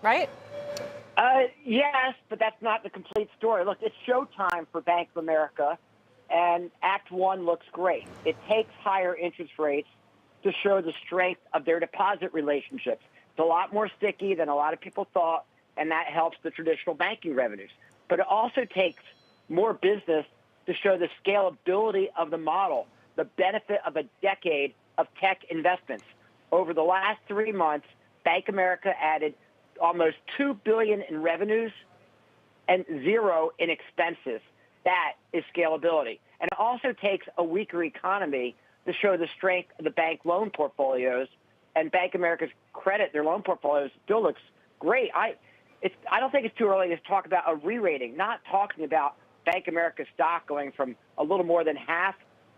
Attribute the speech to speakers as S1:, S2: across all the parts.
S1: right?
S2: Yes, but that's not the complete story. Look, it's showtime for Bank of America, and Act One looks great. It takes higher interest rates to show the strength of their deposit relationships. It's a lot more sticky than a lot of people thought, and that helps the traditional banking revenues. But it also takes more business to show the scalability of the model, the benefit of a decade of tech investments. Over the last 3 months, Bank of America added almost $2 billion in revenues and zero in expenses. That is scalability. And it also takes a weaker economy to show the strength of the bank loan portfolios. And Bank of America's credit, their loan portfolios, still looks great. I don't think it's too early to talk about a re-rating, not talking about Bank of America's stock going from a little more than half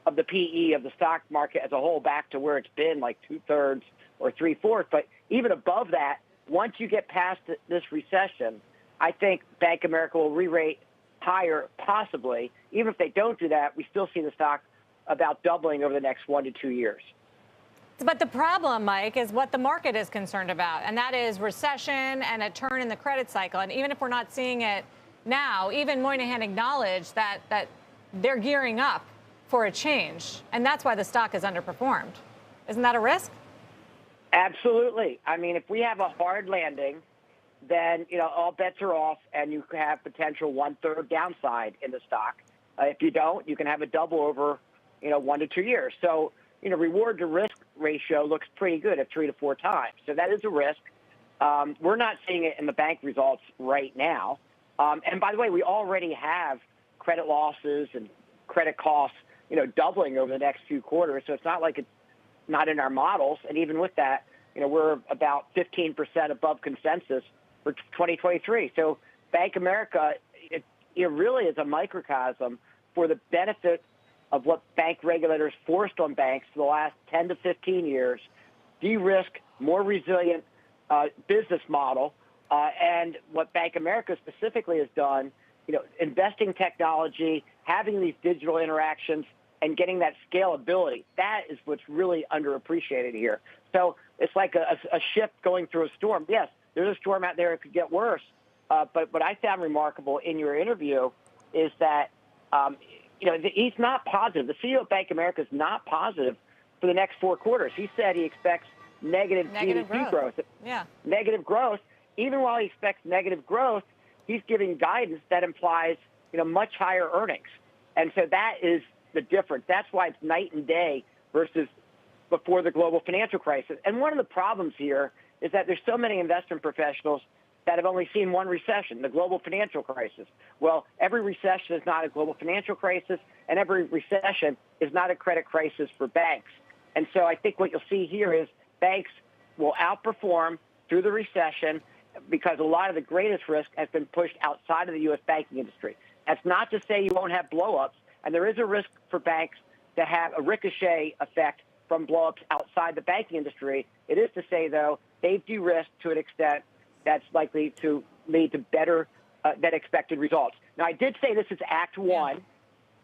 S2: of the PE of the stock market as a whole back to where it's been, like 2/3 or 3/4. But even above that, once you get past this recession, I think Bank of America will re-rate higher, possibly. Even if they don't do that, we still see the stock about doubling over the next 1 to 2 years.
S1: But the problem, Mike, is what the market is concerned about, and that is recession and a turn in the credit cycle. And even if we're not seeing it now, even Moynihan acknowledged that they're gearing up for a change, and that's why the stock has underperformed. Isn't that a risk?
S2: Absolutely. I mean, if we have a hard landing, then, all bets are off, and you have potential 1/3 downside in the stock. If you don't, you can have a double over, 1 to 2 years. So, reward to risk ratio looks pretty good at 3 to 4 times. So that is a risk. We're not seeing it in the bank results right now. And by the way, we already have credit losses and credit costs, doubling over the next few quarters. So it's not like it's not in our models. And even with that, we're about 15% above consensus for 2023. So Bank of America, it really is a microcosm for the benefit of what bank regulators forced on banks for the last 10 to 15 years, de-risk, more resilient business model. And what Bank of America specifically has done, investing in technology, having these digital interactions, and getting that scalability. That is what's really underappreciated here. So it's like a ship going through a storm. Yes, there's a storm out there. It could get worse. But what I found remarkable in your interview is that, he's not positive. The CEO of Bank of America is not positive for the next 4 quarters. He said he expects negative GDP growth.
S1: Yeah.
S2: Negative growth. Even while he expects negative growth, he's giving guidance that implies, much higher earnings. And so that is the difference. That's why it's night and day versus before the global financial crisis. And one of the problems here is that there's so many investment professionals that have only seen one recession, the global financial crisis. Well, every recession is not a global financial crisis, and every recession is not a credit crisis for banks. And so I think what you'll see here is banks will outperform through the recession because a lot of the greatest risk has been pushed outside of the U.S. banking industry. That's not to say you won't have blowups, and there is a risk for banks to have a ricochet effect from blowups outside the banking industry. It is to say, though, they've de-risked to an extent that's likely to lead to better than expected results. Now, I did say this is Act One.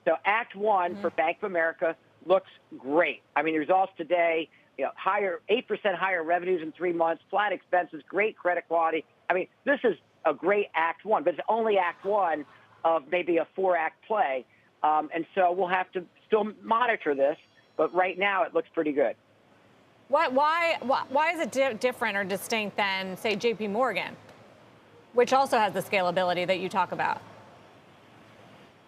S2: So Act One for Bank of America looks great. I mean, the results today, 8% higher revenues in 3 months, flat expenses, great credit quality. I mean, this is a great Act One, but it's only Act One of maybe a 4-act play. And so we'll have to still monitor this, but right now it looks pretty good.
S1: Why is it different or distinct than, say, J.P. Morgan, which also has the scalability that you talk about?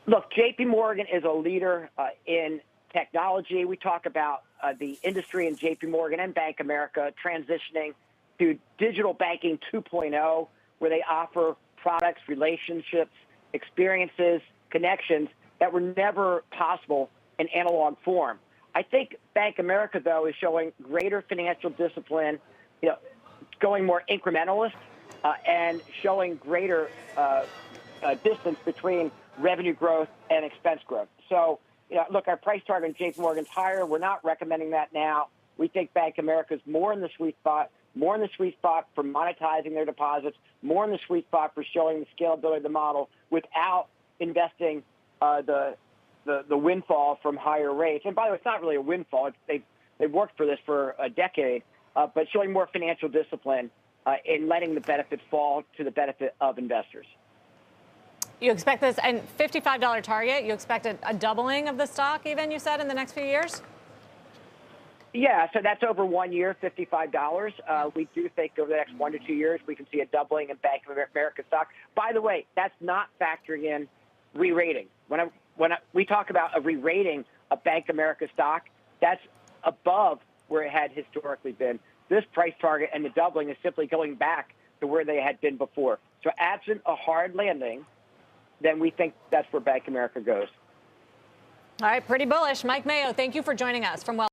S2: Look, J.P. Morgan is a leader in technology. We talk about the industry in J.P. Morgan and Bank of America transitioning to digital banking 2.0, where they offer products, relationships, experiences, connections that were never possible in analog form. I think Bank of America, though, is showing greater financial discipline, going more incrementalist, and showing greater distance between revenue growth and expense growth. So, look, our price target in JP Morgan's higher. We're not recommending that now. We think Bank of America is more in the sweet spot for monetizing their deposits, more in the sweet spot for showing the scalability of the model without investing the windfall from higher rates. And by the way, it's not really a windfall. They've worked for this for a decade, but showing more financial discipline in letting the benefit fall to the benefit of investors.
S1: You expect this, and $55 target, you expect a doubling of the stock even, you said, in the next few years?
S2: Yeah, so that's over 1 year, $55. We do think over the next 1 to 2 years, we can see a doubling in Bank of America stock. By the way, that's not factoring in re-rating. When we talk about a re-rating of Bank of America stock, that's above where it had historically been. This price target and the doubling is simply going back to where they had been before. So absent a hard landing, then we think that's where Bank of America goes.
S1: All right, pretty bullish. Mike Mayo, thank you for joining us from Wells.